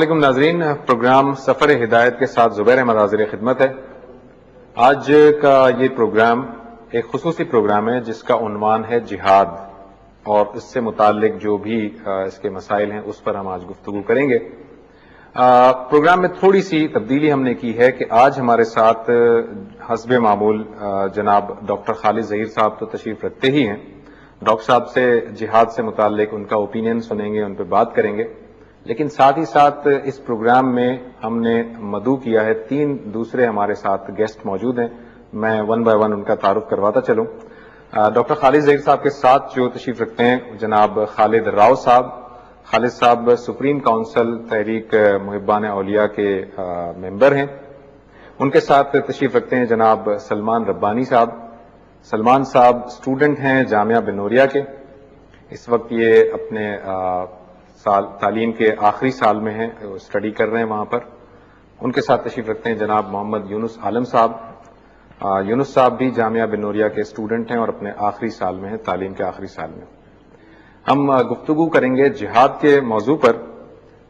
علیکم ناظرین، پروگرام سفر ہدایت کے ساتھ زبیر احمد حاضر خدمت ہے۔ آج کا یہ پروگرام ایک خصوصی پروگرام ہے جس کا عنوان ہے جہاد، اور اس سے متعلق جو بھی اس کے مسائل ہیں اس پر ہم آج گفتگو کریں گے۔ پروگرام میں تھوڑی سی تبدیلی ہم نے کی ہے کہ آج ہمارے ساتھ حسب معمول جناب ڈاکٹر خالد ظہیر صاحب تو تشریف رکھتے ہی ہیں۔ ڈاکٹر صاحب سے جہاد سے متعلق ان کا اوپینین سنیں گے، ان پہ بات کریں گے، لیکن ساتھ ہی ساتھ اس پروگرام میں ہم نے مدعو کیا ہے 3 دوسرے ہمارے ساتھ گیسٹ موجود ہیں۔ میں 1 بائی 1 ان کا تعارف کرواتا چلوں۔ ڈاکٹر خالد ظہیر صاحب کے ساتھ جو تشریف رکھتے ہیں جناب خالد راؤ صاحب۔ خالد صاحب سپریم کونسل تحریک محبان اولیاء کے ممبر ہیں۔ ان کے ساتھ تشریف رکھتے ہیں جناب سلمان ربانی صاحب۔ سلمان صاحب اسٹوڈنٹ ہیں جامعہ بنوریا کے، اس وقت یہ اپنے تعلیم کے آخری سال میں ہیں، اسٹڈی کر رہے ہیں وہاں پر۔ ان کے ساتھ تشریف رکھتے ہیں جناب محمد یونس عالم صاحب۔ یونس صاحب بھی جامعہ بنوریا کے اسٹوڈنٹ ہیں اور اپنے آخری سال میں ہیں، تعلیم کے آخری سال میں۔ ہم گفتگو کریں گے جہاد کے موضوع پر۔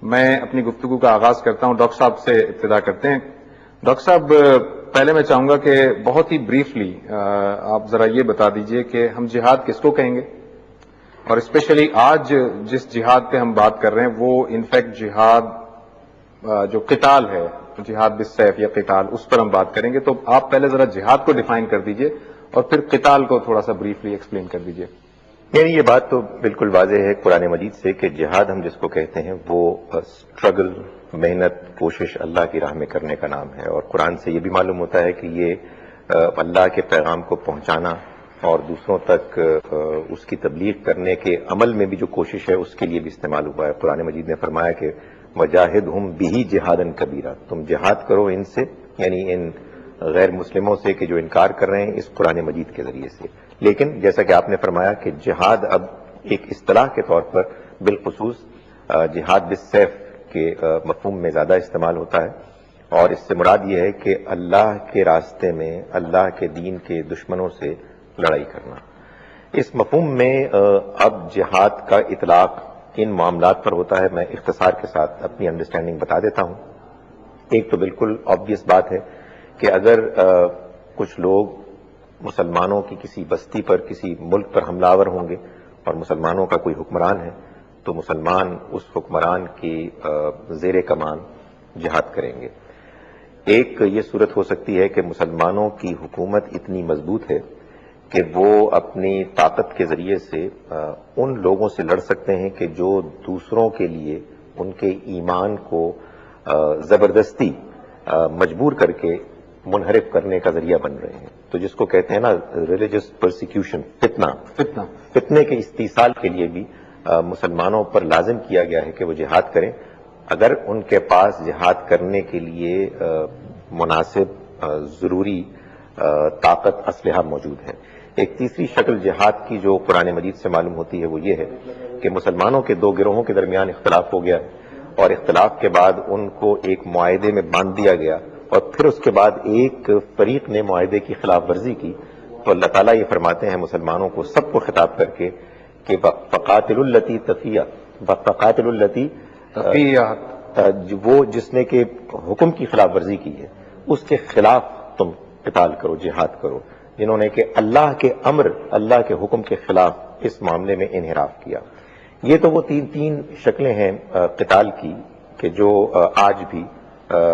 میں اپنی گفتگو کا آغاز کرتا ہوں، ڈاکٹر صاحب سے ابتدا کرتے ہیں۔ ڈاکٹر صاحب، پہلے میں چاہوں گا کہ بہت ہی بریفلی آپ ذرا یہ بتا دیجئے کہ ہم جہاد کس کو کہیں گے، اور اسپیشلی آج جس جہاد پہ ہم بات کر رہے ہیں وہ انفیکٹ جہاد جو قتال ہے، جہاد بالسیف یا قتال، اس پر ہم بات کریں گے۔ تو آپ پہلے ذرا جہاد کو ڈیفائن کر دیجئے اور پھر قتال کو تھوڑا سا بریفلی ایکسپلین کر دیجئے۔ یعنی یہ بات تو بالکل واضح ہے قرآن مجید سے کہ جہاد ہم جس کو کہتے ہیں وہ اسٹرگل، محنت، کوشش اللہ کی راہ میں کرنے کا نام ہے، اور قرآن سے یہ بھی معلوم ہوتا ہے کہ یہ اللہ کے پیغام کو پہنچانا اور دوسروں تک اس کی تبلیغ کرنے کے عمل میں بھی جو کوشش ہے اس کے لیے بھی استعمال ہوا ہے۔ قرآن مجید نے فرمایا کہ وجاہدہم بہ جہادا کبیرا، تم جہاد کرو ان سے، یعنی ان غیر مسلموں سے کہ جو انکار کر رہے ہیں اس قرآن مجید کے ذریعے سے۔ لیکن جیسا کہ آپ نے فرمایا کہ جہاد اب ایک اصطلاح کے طور پر بالخصوص جہاد بالسیف کے مفہوم میں زیادہ استعمال ہوتا ہے، اور اس سے مراد یہ ہے کہ اللہ کے راستے میں اللہ کے دین کے دشمنوں سے لڑائی کرنا۔ اس مفہوم میں اب جہاد کا اطلاق ان معاملات پر ہوتا ہے۔ میں اختصار کے ساتھ اپنی انڈرسٹینڈنگ بتا دیتا ہوں۔ ایک تو بالکل آبویس بات ہے کہ اگر کچھ لوگ مسلمانوں کی کسی بستی پر، کسی ملک پر حملہ آور ہوں گے اور مسلمانوں کا کوئی حکمران ہے، تو مسلمان اس حکمران کی زیر کمان جہاد کریں گے۔ ایک یہ صورت ہو سکتی ہے کہ مسلمانوں کی حکومت اتنی مضبوط ہے کہ وہ اپنی طاقت کے ذریعے سے ان لوگوں سے لڑ سکتے ہیں کہ جو دوسروں کے لیے ان کے ایمان کو زبردستی مجبور کر کے منحرف کرنے کا ذریعہ بن رہے ہیں۔ تو جس کو کہتے ہیں نا ریلیجس پرسیکیوشن، فتنے کے استیصال کے لیے بھی مسلمانوں پر لازم کیا گیا ہے کہ وہ جہاد کریں، اگر ان کے پاس جہاد کرنے کے لیے مناسب ضروری طاقت، اسلحہ موجود ہے۔ ایک تیسری شکل جہاد کی جو قرآن مجید سے معلوم ہوتی ہے وہ یہ ہے کہ مسلمانوں کے 2 گروہوں کے درمیان اختلاف ہو گیا ہے، اور اختلاف کے بعد ان کو ایک معاہدے میں باندھ دیا گیا، اور پھر اس کے بعد ایک فریق نے معاہدے کی خلاف ورزی کی، تو اللہ تعالیٰ یہ فرماتے ہیں مسلمانوں کو سب کو خطاب کر کے کہ فقاتل التی تفیہ، فقاتل التی وہ جس نے کہ حکم کی خلاف ورزی کی ہے اس کے خلاف تم قتال کرو، جہاد کرو، جنہوں نے کہ اللہ کے امر، اللہ کے حکم کے خلاف اس معاملے میں انحراف کیا۔ یہ تو وہ تین شکلیں ہیں قتال کی کہ جو آج بھی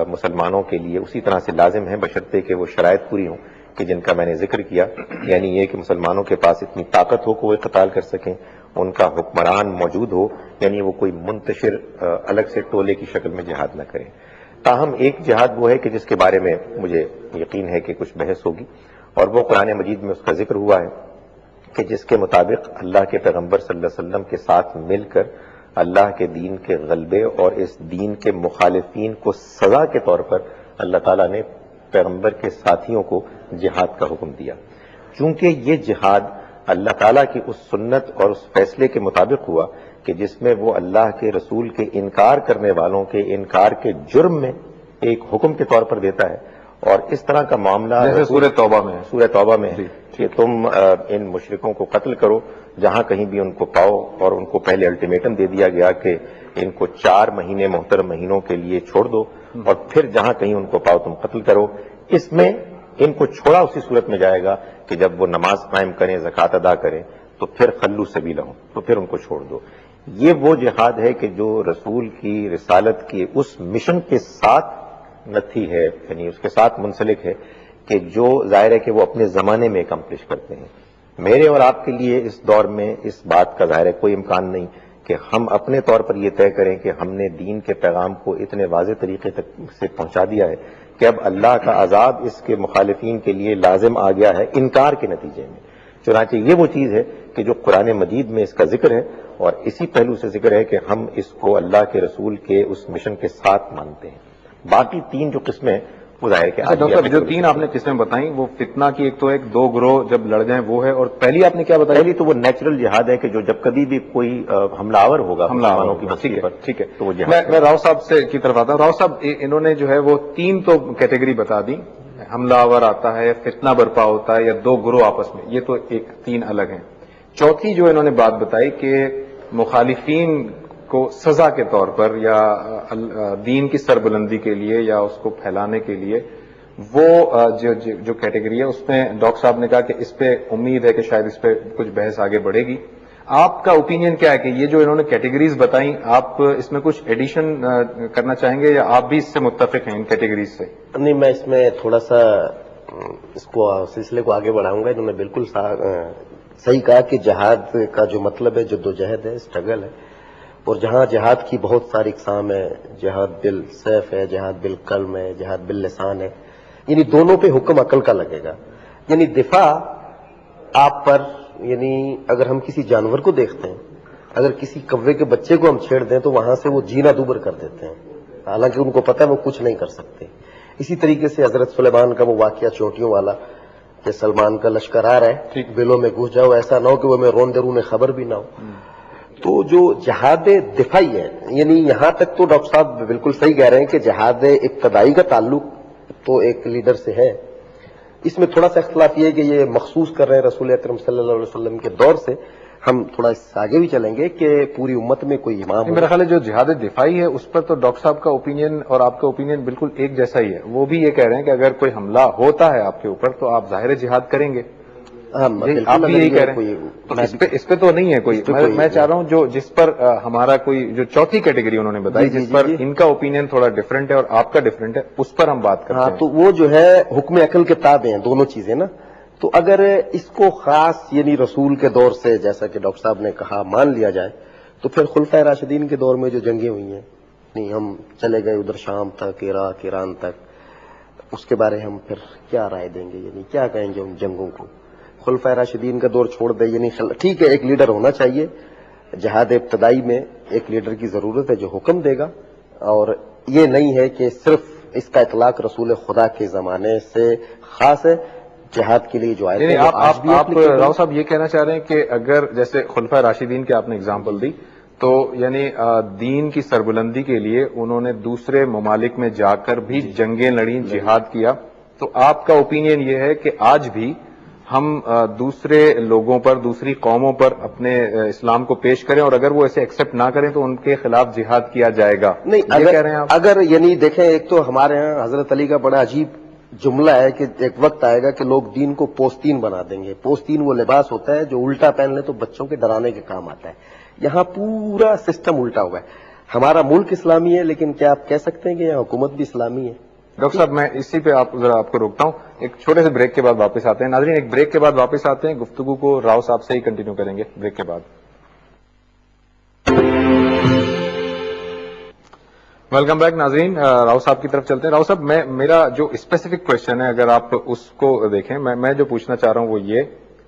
مسلمانوں کے لیے اسی طرح سے لازم ہیں، بشرطے کہ وہ شرائط پوری ہوں کہ جن کا میں نے ذکر کیا، یعنی یہ کہ مسلمانوں کے پاس اتنی طاقت ہو کہ وہ قتال کر سکیں، ان کا حکمران موجود ہو، یعنی وہ کوئی منتشر الگ سے ٹولے کی شکل میں جہاد نہ کریں۔ تاہم ایک جہاد وہ ہے کہ جس کے بارے میں مجھے یقین ہے کہ کچھ بحث ہوگی، اور وہ قرآن مجید میں اس کا ذکر ہوا ہے کہ جس کے مطابق اللہ کے پیغمبر صلی اللہ علیہ وسلم کے ساتھ مل کر اللہ کے دین کے غلبے اور اس دین کے مخالفین کو سزا کے طور پر اللہ تعالیٰ نے پیغمبر کے ساتھیوں کو جہاد کا حکم دیا۔ چونکہ یہ جہاد اللہ تعالیٰ کی اس سنت اور اس فیصلے کے مطابق ہوا کہ جس میں وہ اللہ کے رسول کے انکار کرنے والوں کے انکار کے جرم میں ایک حکم کے طور پر دیتا ہے، اور اس طرح کا معاملہ سورہ توبہ میں ہے کہ تم ان مشرکوں کو قتل کرو جہاں کہیں بھی ان کو پاؤ، اور ان کو پہلے الٹیمیٹم دے دیا گیا کہ ان کو 4 مہینے محترم مہینوں کے لیے چھوڑ دو اور پھر جہاں کہیں ان کو پاؤ تم قتل کرو. اس میں ان کو چھوڑا اسی صورت میں جائے گا کہ جب وہ نماز قائم کریں، زکوٰۃ ادا کریں، تو پھر خلو سبیلہم، تو پھر ان کو چھوڑ دو. یہ وہ جہاد ہے کہ جو رسول کی رسالت کی اس مشن کے ساتھ نتھی ہے، یعنی اس کے ساتھ منسلک ہے، کہ جو ظاہر ہے کہ وہ اپنے زمانے میں اکمپلش کرتے ہیں. میرے اور آپ کے لیے اس دور میں اس بات کا ظاہر ہے کوئی امکان نہیں کہ ہم اپنے طور پر یہ طے کریں کہ ہم نے دین کے پیغام کو اتنے واضح طریقے تک سے پہنچا دیا ہے کہ اب اللہ کا عذاب اس کے مخالفین کے لیے لازم آ گیا ہے انکار کے نتیجے میں. چنانچہ یہ وہ چیز ہے کہ جو قرآن مجید میں اس کا ذکر ہے، اور اسی پہلو سے ذکر ہے کہ ہم اس کو اللہ کے رسول کے اس مشن کے ساتھ مانتے ہیں. باقی 3 جو قسمیں ہیں وہ ظاہر کہ ڈاکٹر صاحب جو 3 آپ نے قسمیں بتائیں وہ فتنہ کی، ایک تو ایک 2 گروہ جب لڑ جائیں وہ ہے، اور پہلی آپ نے کیا بتایا؟ پہلی تو وہ نیچرل جہاد ہے کہ جو جب کبھی بھی کوئی حملہ آور ہوگا مسلمانوں کی بستی پر، ٹھیک ہے. تو وہ جہاد. میں راؤ صاحب سے کی طرف آتا ہوں. راؤ صاحب انہوں نے جو ہے وہ 3 تو کیٹیگری بتا دی، حملہ آور آتا ہے، فتنہ برپا ہوتا ہے، یا 2 گروہ آپس میں، یہ تو ایک 3 الگ ہیں. چوتھی جو انہوں نے بات بتائی کہ مخالفین کو سزا کے طور پر یا دین کی سربلندی کے لیے یا اس کو پھیلانے کے لیے، وہ جو کیٹیگری ہے اس میں ڈاکٹر صاحب نے کہا کہ اس پہ امید ہے کہ شاید اس پہ کچھ بحث آگے بڑھے گی. آپ کا اوپینین کیا ہے کہ یہ جو انہوں نے کیٹیگریز بتائیں، آپ اس میں کچھ ایڈیشن کرنا چاہیں گے یا آپ بھی اس سے متفق ہیں ان کیٹیگریز سے؟ نہیں، میں اس میں تھوڑا سا اس کو سلسلے کو آگے بڑھاؤں گا. انہوں نے بالکل صحیح کہا کہ جہاد کا جو مطلب ہے جدوجہد ہے، اسٹرگل ہے، اور جہاں جہاد کی بہت ساری اقسام ہے، جہاد بالسیف ہے، جہاد بالقلم ہے، جہاد باللسان ہے، یعنی دونوں پہ حکم عقل کا لگے گا. یعنی دفاع آپ پر، یعنی اگر ہم کسی جانور کو دیکھتے ہیں، اگر کسی کوے کے بچے کو ہم چھیڑ دیں تو وہاں سے وہ جینا دوبر کر دیتے ہیں، حالانکہ ان کو پتہ ہے وہ کچھ نہیں کر سکتے. اسی طریقے سے حضرت سلیمان کا وہ واقعہ چوٹیوں والا کہ سلمان کا لشکر آ رہا ہے، بلوں میں گھس جاؤ، ایسا نہ ہو کہ وہ میں روندے رونے خبر بھی نہ ہو. تو جو جہاد دفاعی ہے، یعنی یہاں تک تو ڈاکٹر صاحب بالکل صحیح کہہ رہے ہیں کہ جہاد ابتدائی کا تعلق تو ایک لیڈر سے ہے. اس میں تھوڑا سا اختلاف یہ ہے کہ یہ مخصوص کر رہے ہیں رسول اکرم صلی اللہ علیہ وسلم کے دور سے. ہم تھوڑا اس سے آگے بھی چلیں گے کہ پوری امت میں کوئی امام ہو. میرا خیال ہے جو جہاد دفاعی ہے اس پر تو ڈاکٹر صاحب کا اوپینین اور آپ کا اوپینین بالکل ایک جیسا ہی ہے. وہ بھی یہ کہہ رہے ہیں کہ اگر کوئی حملہ ہوتا ہے آپ کے اوپر تو آپ ظاہر جہاد کریں گے. آپ بھی یہی کہہ رہے ہیں. اس پہ تو نہیں ہے کوئی. میں چاہ رہا ہوں جس پر ہمارا کوئی جو چوتھی کیٹیگری انہوں نے بتائی جس پر ان کا اوپینین تھوڑا ڈفرینٹ ہے اور آپ کا ڈفرینٹ ہے، اس پر ہم بات کرتے ہیں. تو وہ جو ہے حکم عقل کے تابع ہیں دونوں چیزیں نا. تو اگر اس کو خاص یعنی رسول کے دور سے جیسا کہ ڈاکٹر صاحب نے کہا مان لیا جائے تو پھر خلفائے راشدین کے دور میں جو جنگیں ہوئی ہیں، نہیں ہم چلے گئے ادھر شام تک، عراق، ایران تک، اس کے بارے ہم پھر کیا رائے دیں گے، یعنی کیا کہیں گے ان جنگوں کو. خلفائے راشدین کا دور چھوڑ دے، یعنی ٹھیک ہے ایک لیڈر ہونا چاہیے. جہاد ابتدائی میں ایک لیڈر کی ضرورت ہے جو حکم دے گا، اور یہ نہیں ہے کہ صرف اس کا اطلاق رسول خدا کے زمانے سے خاص ہے. جہاد کے لیے جو آئے تھے آپ راؤ صاحب یہ کہنا چاہ رہے ہیں کہ اگر جیسے خلفائے راشدین کی آپ نے اگزامپل دی تو یعنی دین کی سربلندی کے لیے انہوں نے دوسرے ممالک میں جا کر بھی جنگیں لڑیں، جہاد کیا. تو آپ کا اوپینین یہ ہے کہ آج بھی ہم دوسرے لوگوں پر، دوسری قوموں پر اپنے اسلام کو پیش کریں اور اگر وہ ایسے ایکسپٹ نہ کریں تو ان کے خلاف جہاد کیا جائے گا. نہیں کہہ رہے ہیں اگر یعنی دیکھیں، ایک تو ہمارے ہاں حضرت علی کا بڑا عجیب جملہ ہے کہ ایک وقت آئے گا کہ لوگ دین کو پوستین بنا دیں گے. پوستین وہ لباس ہوتا ہے جو الٹا پہن لے تو بچوں کے ڈرانے کے کام آتا ہے. یہاں پورا سسٹم الٹا ہوا ہے. ہمارا ملک اسلامی ہے لیکن کیا آپ کہہ سکتے ہیں کہ یہاں حکومت بھی اسلامی ہے؟ ڈاکٹر صاحب میں اسی پہ ذرا آپ کو روکتا ہوں، ایک چھوٹے سے بریک کے بعد واپس آتے ہیں. ناظرین ایک بریک کے بعد واپس آتے ہیں، گفتگو کو راؤ صاحب سے ہی کنٹینیو کریں گے بریک کے بعد. ویلکم بیک ناظرین. راؤ صاحب کی طرف چلتے ہیں. راؤ صاحب میرا جو اسپیسیفک کوشچن ہے اگر آپ اس کو دیکھیں، میں جو پوچھنا چاہ رہا ہوں وہ یہ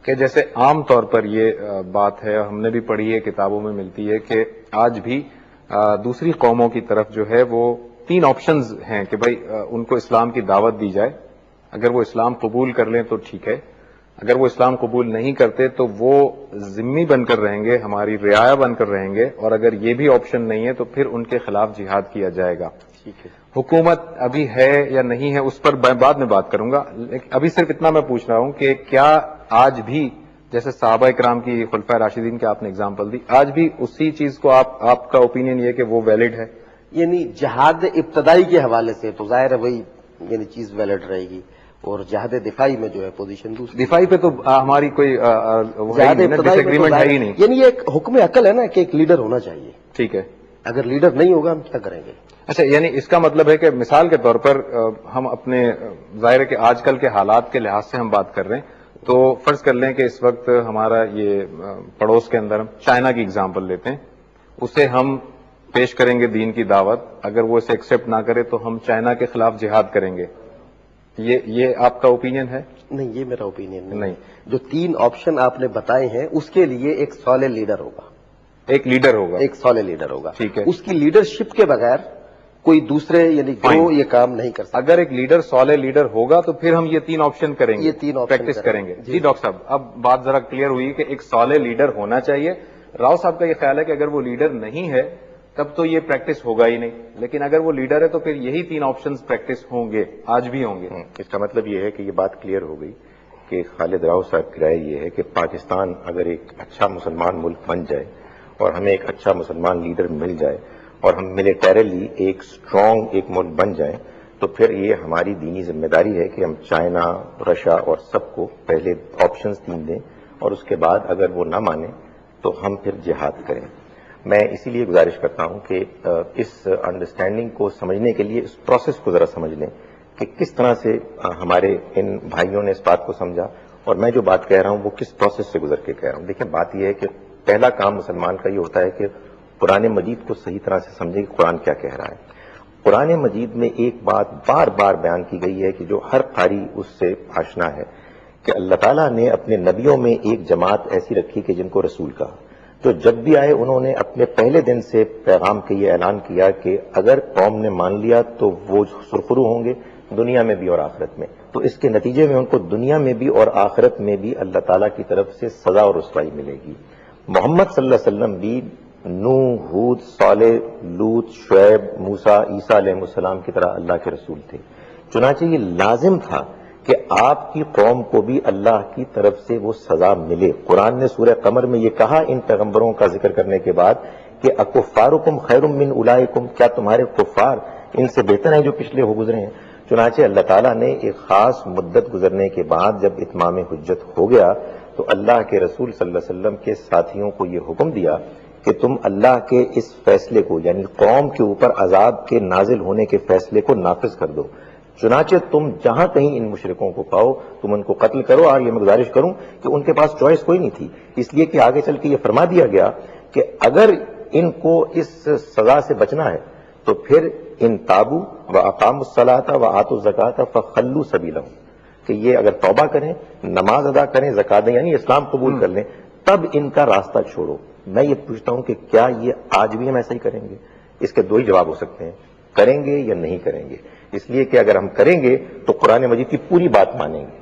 کہ جیسے عام طور پر یہ بات ہے، ہم نے بھی پڑھی ہے، کتابوں میں ملتی ہے کہ آج بھی دوسری قوموں کی طرف جو ہے وہ 3 آپشنز ہیں کہ بھائی ان کو اسلام کی دعوت دی جائے. اگر وہ اسلام قبول کر لیں تو ٹھیک ہے، اگر وہ اسلام قبول نہیں کرتے تو وہ ذمہ بن کر رہیں گے، ہماری رعایا بن کر رہیں گے، اور اگر یہ بھی آپشن نہیں ہے تو پھر ان کے خلاف جہاد کیا جائے گا. ٹھیک ہے. حکومت ابھی ہے یا نہیں ہے اس پر بعد میں بات کروں گا، ابھی صرف اتنا میں پوچھ رہا ہوں کہ کیا آج بھی جیسے صحابہ کرام کی خلفائے راشدین کی آپ نے اگزامپل دی, آج بھی اسی چیز کو آپ کا اوپینین یہ کہ وہ ویلڈ ہے؟ یعنی جہاد ابتدائی کے حوالے سے تو ظاہر ہے وہی یعنی چیز ویلڈ رہے گی, اور جہاد دفاعی میں جو ہے پوزیشن دوسری. دفاعی پہ تو ہماری کوئی جہاد ابتدائی ڈس میں ایگریمنٹ ہے ہی نہیں. یعنی یہ ایک حکم عقل ہے نا کہ ایک لیڈر ہونا چاہیے. ٹھیک ہے, اگر لیڈر نہیں ہوگا ہم کیا کریں گے؟ اچھا, یعنی اس کا مطلب ہے کہ مثال کے طور پر ہم اپنے ظاہر ہے کہ آج کل کے حالات کے لحاظ سے ہم بات کر رہے ہیں, تو فرض کر لیں کہ اس وقت ہمارا یہ پڑوس کے اندر ہم چائنا کی اگزامپل لیتے ہیں, اسے ہم پیش کریں گے دین کی دعوت, اگر وہ اسے ایکسپٹ نہ کرے تو ہم چائنا کے خلاف جہاد کریں گے. یہ آپ کا اوپینین ہے؟ نہیں, یہ میرا اوپینین نہیں. جو 3 آپشن آپ نے بتائے ہیں اس کے لیے ایک سالڈ لیڈر ہوگا, ایک لیڈر ہوگا, ایک سالڈ لیڈر ہوگا. ٹھیک ہے. اس کی لیڈرشپ کے بغیر کوئی دوسرے یعنی گروہ یہ کام نہیں کر سکتا. اگر ایک لیڈر سالڈ لیڈر ہوگا تو پھر ہم یہ 3 آپشن کریں گے, یہ 3 آپشن پریکٹس کریں گے. جی ڈاکٹر صاحب, اب بات ذرا کلیئر ہوئی کہ ایک سالڈ لیڈر ہونا چاہیے. راؤ صاحب کا یہ خیال ہے کہ اگر وہ لیڈر نہیں ہے تب تو یہ پریکٹس ہوگا ہی نہیں, لیکن اگر وہ لیڈر ہے تو پھر یہی 3 آپشنز پریکٹس ہوں گے, آج بھی ہوں گے. اس کا مطلب یہ ہے کہ یہ بات کلیئر ہو گئی کہ خالد راؤ صاحب کی رائے یہ ہے کہ پاکستان اگر ایک اچھا مسلمان ملک بن جائے اور ہمیں ایک اچھا مسلمان لیڈر مل جائے اور ہم ملیٹریلی ایک اسٹرانگ ایک ملک بن جائیں, تو پھر یہ ہماری دینی ذمہ داری ہے کہ ہم چائنا, رشیا اور سب کو پہلے آپشنز 3 دیں, اور اس کے بعد اگر وہ نہ مانے تو ہم پھر جہاد کریں. میں اسی لیے گزارش کرتا ہوں کہ اس انڈرسٹینڈنگ کو سمجھنے کے لیے اس پروسیس کو ذرا سمجھ لیں کہ کس طرح سے ہمارے ان بھائیوں نے اس بات کو سمجھا, اور میں جو بات کہہ رہا ہوں وہ کس پروسیس سے گزر کے کہہ رہا ہوں. دیکھیں, بات یہ ہے کہ پہلا کام مسلمان کا یہ ہوتا ہے کہ قرآن مجید کو صحیح طرح سے سمجھے کہ قرآن کیا کہہ رہا ہے. قرآن مجید میں ایک بات بار بار بیان کی گئی ہے کہ جو ہر قاری اس سے آشنا ہے, کہ اللہ تعالیٰ نے اپنے نبیوں میں ایک جماعت ایسی رکھی کہ جن کو رسول کہا, جو جب بھی آئے انہوں نے اپنے پہلے دن سے پیغام کے یہ اعلان کیا کہ اگر قوم نے مان لیا تو وہ سرخرو ہوں گے دنیا میں بھی اور آخرت میں. تو اس کے نتیجے میں ان کو دنیا میں بھی اور آخرت میں بھی اللہ تعالیٰ کی طرف سے سزا اور رسوائی ملے گی. محمد صلی اللہ علیہ وسلم بھی نوح, ہود, صالح, لوط, شعیب, موسیٰ, عیسیٰ علیہ السلام کی طرح اللہ کے رسول تھے. چنانچہ یہ لازم تھا کہ آپ کی قوم کو بھی اللہ کی طرف سے وہ سزا ملے. قرآن نے سورہ قمر میں یہ کہا ان پیغمبروں کا ذکر کرنے کے بعد کہ اکفارکم خیر من اولئکم, کیا تمہارے کفار ان سے بہتر ہیں جو پچھلے ہو گزرے ہیں. چنانچہ اللہ تعالیٰ نے ایک خاص مدت گزرنے کے بعد جب اتمام حجت ہو گیا تو اللہ کے رسول صلی اللہ علیہ وسلم کے ساتھیوں کو یہ حکم دیا کہ تم اللہ کے اس فیصلے کو, یعنی قوم کے اوپر عذاب کے نازل ہونے کے فیصلے کو نافذ کر دو. چنانچہ تم جہاں کہیں ان مشرکوں کو پاؤ تم ان کو قتل کرو. اور یہ میں گزارش کروں کہ ان کے پاس چوائس کوئی نہیں تھی, اس لیے کہ آگے چل کے یہ فرما دیا گیا کہ اگر ان کو اس سزا سے بچنا ہے تو پھر ان تابو و اقاموا الصلاۃ و آتوا الزکاۃ فخلوا سبیلہم, کہ یہ اگر توبہ کریں, نماز ادا کریں, زکات دیں, یعنی اسلام قبول کر لیں, تب ان کا راستہ چھوڑو. میں یہ پوچھتا ہوں کہ کیا یہ آج بھی ہم ایسا ہی کریں گے؟ اس کے 2 ہی جواب ہو سکتے ہیں, کریں گے یا نہیں کریں گے. اس لیے کہ اگر ہم کریں گے تو قرآن مجید کی پوری بات مانیں گے.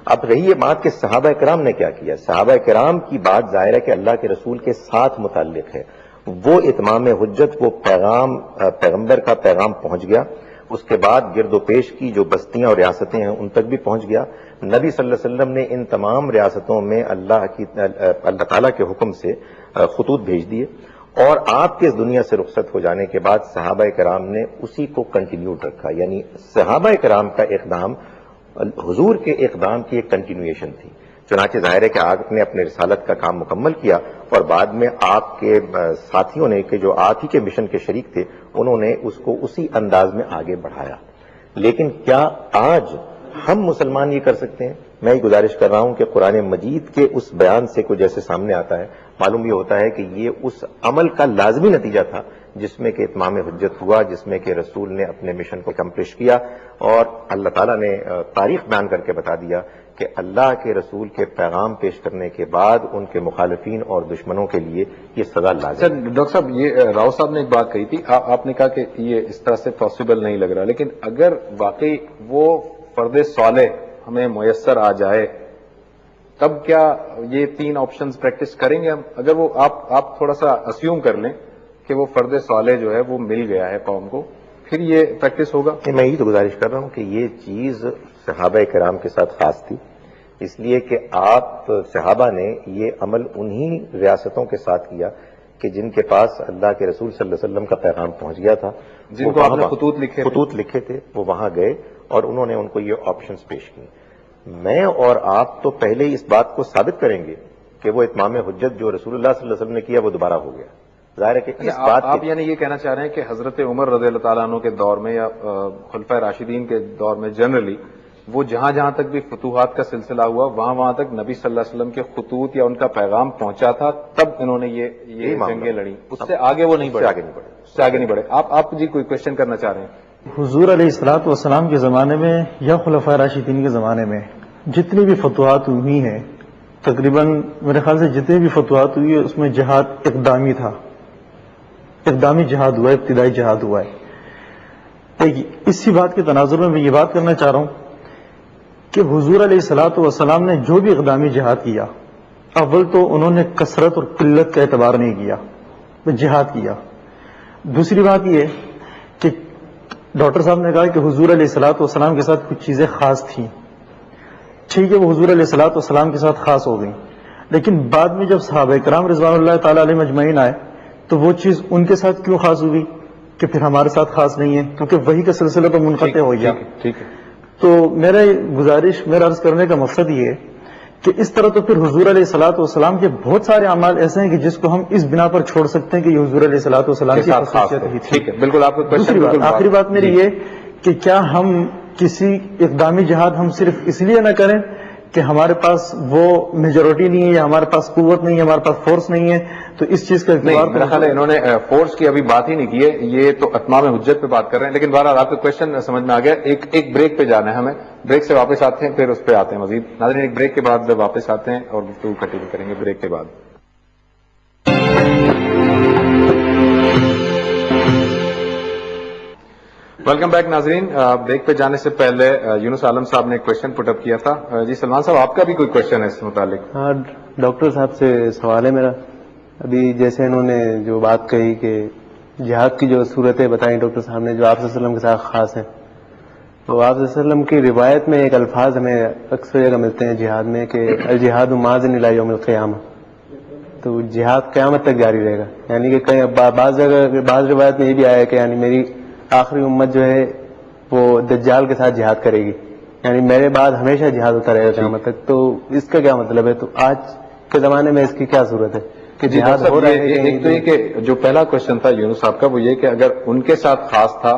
اب رہی یہ بات کہ صحابہ کرام نے کیا کیا. صحابہ کرام کی بات ظاہر ہے کہ اللہ کے رسول کے ساتھ متعلق ہے. وہ اتمام حجت, وہ پیغام, پیغمبر کا پیغام پہنچ گیا. اس کے بعد گرد و پیش کی جو بستیاں اور ریاستیں ہیں ان تک بھی پہنچ گیا. نبی صلی اللہ علیہ وسلم نے ان تمام ریاستوں میں اللہ تعالیٰ کے حکم سے خطوط بھیج دیے, اور آپ کے اس دنیا سے رخصت ہو جانے کے بعد صحابہ کرام نے اسی کو کنٹینیوڈ رکھا. یعنی صحابہ کرام کا اقدام حضور کے اقدام کی ایک کنٹینیویشن تھی. چنانچہ ظاہر ہے کہ آپ نے اپنے رسالت کا کام مکمل کیا, اور بعد میں آپ کے ساتھیوں نے کہ جو آپ ہی کے مشن کے شریک تھے انہوں نے اس کو اسی انداز میں آگے بڑھایا. لیکن کیا آج ہم مسلمان یہ کر سکتے ہیں؟ میں یہ گزارش کر رہا ہوں کہ قرآن مجید کے اس بیان سے کوئی جیسے سامنے آتا ہے معلوم یہ ہوتا ہے کہ یہ اس عمل کا لازمی نتیجہ تھا جس میں کہ اتمام حجت ہوا, جس میں کہ رسول نے اپنے مشن کو کمپلیش کیا, اور اللہ تعالیٰ نے تاریخ بیان کر کے بتا دیا کہ اللہ کے رسول کے پیغام پیش کرنے کے بعد ان کے مخالفین اور دشمنوں کے لیے یہ سزا لازم. سر ڈاکٹر صاحب, یہ راؤ صاحب نے ایک بات کہی تھی, آپ نے کہا کہ یہ اس طرح سے پاسبل نہیں لگ رہا, لیکن اگر واقعی وہ فرد صالح ہمیں میسر آ جائے تب کیا یہ 3 آپشنز پریکٹس کریں گے ہم؟ اگر وہ آپ تھوڑا سا اسیوم کر لیں کہ وہ فرد صالح جو ہے وہ مل گیا ہے قوم کو, پھر یہ پریکٹس ہوگا. میں یہی تو گزارش کر رہا ہوں کہ یہ چیز صحابہ کرام کے ساتھ خاص تھی. اس لیے کہ آپ صحابہ نے یہ عمل انہی ریاستوں کے ساتھ کیا کہ جن کے پاس اللہ کے رسول صلی اللہ علیہ وسلم کا پیغام پہنچ گیا تھا، جن کو آپ نے خطوط لکھے تھے، وہ وہاں گئے اور انہوں نے ان کو یہ آپشنز پیش کی. میں اور آپ تو پہلے ہی اس بات کو ثابت کریں گے کہ وہ اتمام حجت جو رسول اللہ صلی اللہ علیہ وسلم نے کیا وہ دوبارہ ہو گیا. ظاہر ہے کہ اس بات آپ یعنی یہ کہنا چاہ رہے ہیں کہ حضرت عمر رضی اللہ تعالیٰ عنہ کے دور میں یا خلفۂ راشدین کے دور میں جنرلی وہ جہاں جہاں تک بھی فتوحات کا سلسلہ ہوا وہاں تک نبی صلی اللہ علیہ وسلم کے خطوط یا ان کا پیغام پہنچا تھا، تب انہوں نے یہ جنگیں لڑی، اس سے آگے وہ نہیں بڑھے، اس سے آگے نہیں بڑھے. آپ جی کوئی کوشچن کرنا چاہ رہے ہیں؟ حضور علیہ الصلوۃ والسلام کے زمانے میں یا خلفائے راشدین کے زمانے میں جتنی بھی فتوحات ہوئی ہیں، تقریباً میرے خیال سے جتنے بھی فتوحات ہوئی ہے اس میں جہاد اقدامی تھا، اقدامی جہاد ہوا ہے، ابتدائی جہاد ہوا ہے. اسی بات کے تناظر میں یہ بات کرنا چاہ رہا ہوں کہ حضور علیہ الصلوۃ والسلام نے جو بھی اقدامی جہاد کیا، اول تو انہوں نے کثرت اور قلت کا اعتبار نہیں کیا، جہاد کیا. دوسری بات یہ کہ ڈاکٹر صاحب نے کہا کہ حضور علیہ الصلوۃ والسلام کے ساتھ کچھ چیزیں خاص تھیں، ٹھیک ہے وہ حضور علیہ الصلوۃ والسلام کے ساتھ خاص ہو گئیں، لیکن بعد میں جب صحابہ کرام رضوان اللہ تعالیٰ علیہم اجمعین آئے تو وہ چیز ان کے ساتھ کیوں خاص ہوئی کہ پھر ہمارے ساتھ خاص نہیں ہے، کیونکہ وہی کا سلسلہ تو منقطع ہو گیا. ٹھیک ہے. تو میرا عرض کرنے کا مقصد یہ ہے کہ اس طرح تو پھر حضور علیہ الصلوۃ والسلام کے بہت سارے اعمال ایسے ہیں کہ جس کو ہم اس بنا پر چھوڑ سکتے ہیں کہ یہ حضور علیہ الصلوۃ والسلام کی خصوصیت ہی تھی. ٹھیک ہے، بالکل. آپ کو دوسری بات، آخری بات میری یہ کہ کیا ہم کسی اقدامی جہاد ہم صرف اس لیے نہ کریں کہ ہمارے پاس وہ میجورٹی نہیں ہے یا ہمارے پاس قوت نہیں ہے، ہمارے پاس فورس نہیں ہے، تو اس چیز کا اعتبار میرا خیال ہے انہوں نے فورس کی ابھی بات ہی نہیں کی ہے، یہ تو اتمام حجت پہ بات کر رہے ہیں. لیکن بہرحال آپ کا کوشچن سمجھ میں آ گیا. ایک بریک پہ جانا ہے ہمیں، بریک سے واپس آتے ہیں پھر اس پہ آتے ہیں مزید. ناظرین ایک بریک کے بعد واپس آتے ہیں اور گفتگو کنٹینیو کریں گے بریک کے بعد. ویلکم بیک ناظرین. بریک پہ جانے سے پہلے یونس عالم صاحب نے ایک کوشچن پٹ اپ کیا تھا. جی سلمان صاحب آپ کا بھی کوئی کوشچن ہے اس متعلق؟ ہاں ڈاکٹر صاحب سے سوال ہے میرا. ابھی جیسے انہوں نے جو بات کہی کہ جہاد کی جو صورتیں بتائیں ڈاکٹر صاحب نے جو آپ صلی اللہ علیہ وسلم کے ساتھ خاص ہیں، تو آپ صلی اللہ علیہ وسلم کی روایت میں ایک الفاظ ہمیں اکثر جگہ ملتے ہیں جہاد میں کہ الجہاد ماضٍ الی یوم القیامہ، تو جہاد قیامت تک جاری رہے گا. یعنی کہ کہیں بعض جگہ بعض روایت میں یہ بھی آیا ہے کہ یعنی میری آخری امت جو ہے وہ دجال کے ساتھ جہاد کرے گی، یعنی میرے بعد ہمیشہ جہاد ہوتا رہے گا قیامت تک. تو اس کا کیا مطلب ہے؟ تو آج کے زمانے میں اس کی کیا صورت ہے کہ جہاد ہو رہا ہے؟ ایک تو یہ کہ جو پہلا کوشچن تھا یونس صاحب کا وہ یہ کہ اگر ان کے ساتھ خاص تھا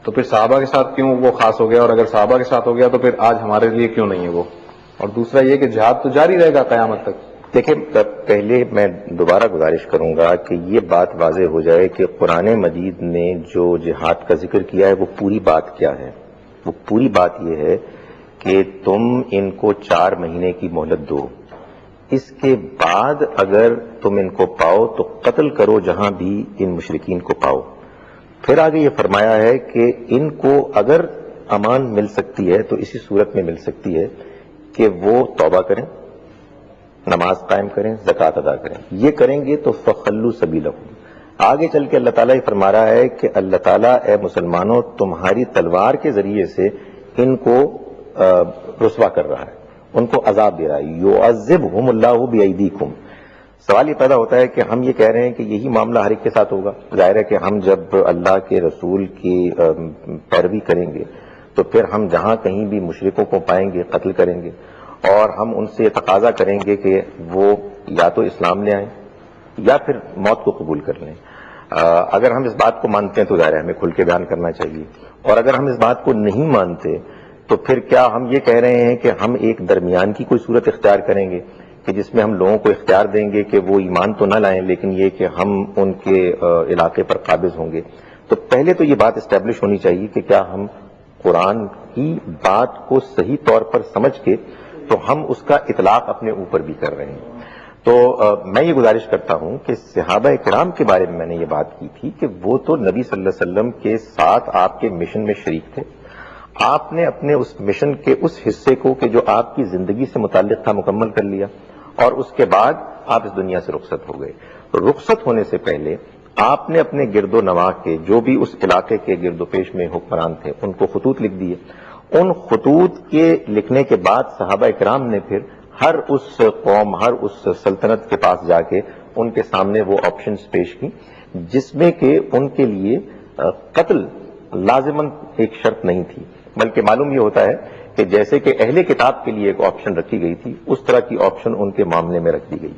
تو پھر صحابہ کے ساتھ کیوں وہ خاص ہو گیا، اور اگر صحابہ کے ساتھ ہو گیا تو پھر آج ہمارے لیے کیوں نہیں ہے وہ. اور دوسرا یہ کہ جہاد تو جاری رہے گا قیامت تک. دیکھیں، پہلے میں دوبارہ گزارش کروں گا کہ یہ بات واضح ہو جائے کہ قرآن مجید نے جو جہاد کا ذکر کیا ہے وہ پوری بات کیا ہے. وہ پوری بات یہ ہے کہ تم ان کو 4 مہینے کی مہلت دو، اس کے بعد اگر تم ان کو پاؤ تو قتل کرو جہاں بھی ان مشرکین کو پاؤ. پھر آگے یہ فرمایا ہے کہ ان کو اگر امان مل سکتی ہے تو اسی صورت میں مل سکتی ہے کہ وہ توبہ کریں، نماز قائم کریں، زکوٰۃ ادا کریں. یہ کریں گے تو فخلو سبیلہم. آگے چل کے اللہ تعالیٰ یہ فرما رہا ہے کہ اللہ تعالیٰ اے مسلمانوں تمہاری تلوار کے ذریعے سے ان کو رسوا کر رہا ہے، ان کو عذاب دے رہا ہے. یعذبہم اللہ بایدیکم. سوال یہ پیدا ہوتا ہے کہ ہم یہ کہہ رہے ہیں کہ یہی معاملہ ہر ایک کے ساتھ ہوگا. ظاہر ہے کہ ہم جب اللہ کے رسول کی پیروی کریں گے تو پھر ہم جہاں کہیں بھی مشرکوں کو پائیں گے قتل کریں گے، اور ہم ان سے تقاضا کریں گے کہ وہ یا تو اسلام لے آئیں یا پھر موت کو قبول کر لیں. اگر ہم اس بات کو مانتے ہیں تو ظاہر ہے ہمیں کھل کے بیان کرنا چاہیے، اور اگر ہم اس بات کو نہیں مانتے تو پھر کیا ہم یہ کہہ رہے ہیں کہ ہم ایک درمیان کی کوئی صورت اختیار کریں گے کہ جس میں ہم لوگوں کو اختیار دیں گے کہ وہ ایمان تو نہ لائیں لیکن یہ کہ ہم ان کے علاقے پر قابض ہوں گے؟ تو پہلے تو یہ بات اسٹیبلش ہونی چاہیے کہ کیا ہم قرآن کی بات کو صحیح طور پر سمجھ کے تو ہم اس کا اطلاق اپنے اوپر بھی کر رہے ہیں. تو میں یہ گزارش کرتا ہوں کہ صحابہ کرام کے بارے میں نے یہ بات کی تھی کہ وہ تو نبی صلی اللہ علیہ وسلم کے ساتھ آپ کے مشن میں شریک تھے. آپ نے اپنے اس مشن کے اس حصے کو کہ جو آپ کی زندگی سے متعلق تھا مکمل کر لیا، اور اس کے بعد آپ اس دنیا سے رخصت ہو گئے. رخصت ہونے سے پہلے آپ نے اپنے گرد و نواح کے جو بھی اس علاقے کے گرد و پیش میں حکمران تھے ان کو خطوط لکھ دیے. ان خطوط کے لکھنے کے بعد صحابہ اکرام نے پھر ہر اس قوم، ہر اس سلطنت کے پاس جا کے ان کے سامنے وہ آپشنز پیش کی جس میں کہ ان کے لیے قتل لازماً ایک شرط نہیں تھی، بلکہ معلوم یہ ہوتا ہے کہ جیسے کہ اہل کتاب کے لیے ایک آپشن رکھی گئی تھی، اس طرح کی آپشن ان کے معاملے میں رکھ دی گئی۔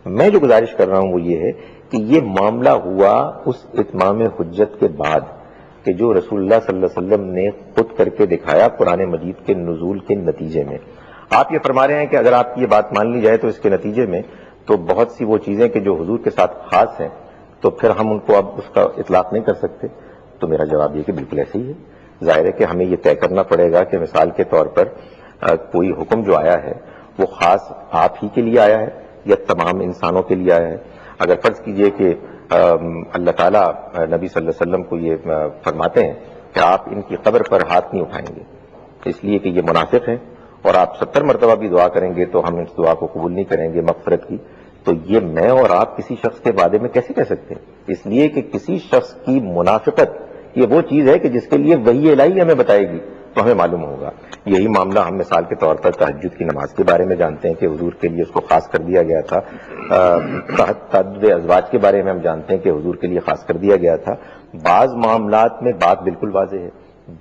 میں جو گزارش کر رہا ہوں وہ یہ ہے کہ یہ معاملہ ہوا اس اتمام حجت کے بعد کہ جو رسول اللہ صلی اللہ علیہ وسلم نے خود کر کے دکھایا قرآن مجید کے نزول کے نتیجے میں۔ آپ یہ فرما رہے ہیں کہ اگر آپ کی یہ بات مان لی جائے تو اس کے نتیجے میں تو بہت سی وہ چیزیں کہ جو حضور کے ساتھ خاص ہیں تو پھر ہم ان کو اب اس کا اطلاق نہیں کر سکتے، تو میرا جواب یہ کہ بالکل ایسے ہی ہے۔ ظاہر ہے کہ ہمیں یہ طے کرنا پڑے گا کہ مثال کے طور پر کوئی حکم جو آیا ہے وہ خاص آپ ہی کے لیے آیا ہے یا تمام انسانوں کے لیے آیا ہے۔ اگر فرض کیجئے کہ اللہ تعالیٰ نبی صلی اللہ علیہ وسلم کو یہ فرماتے ہیں کہ آپ ان کی قبر پر ہاتھ نہیں اٹھائیں گے اس لیے کہ یہ منافق ہیں، اور آپ 70 مرتبہ بھی دعا کریں گے تو ہم اس دعا کو قبول نہیں کریں گے مغفرت کی، تو یہ میں اور آپ کسی شخص کے بارے میں کیسے کہہ سکتے ہیں؟ اس لیے کہ کسی شخص کی منافقت یہ وہ چیز ہے کہ جس کے لیے وحی الہی ہمیں بتائے گی تو ہمیں معلوم ہوگا۔ یہی معاملہ ہم مثال کے طور پر تہجد کی نماز کے بارے میں جانتے ہیں کہ حضور کے لیے اس کو خاص کر دیا گیا تھا۔ تعدد ازواج کے بارے میں ہم جانتے ہیں کہ حضور کے لیے خاص کر دیا گیا تھا۔ بعض معاملات میں بات بالکل واضح ہے،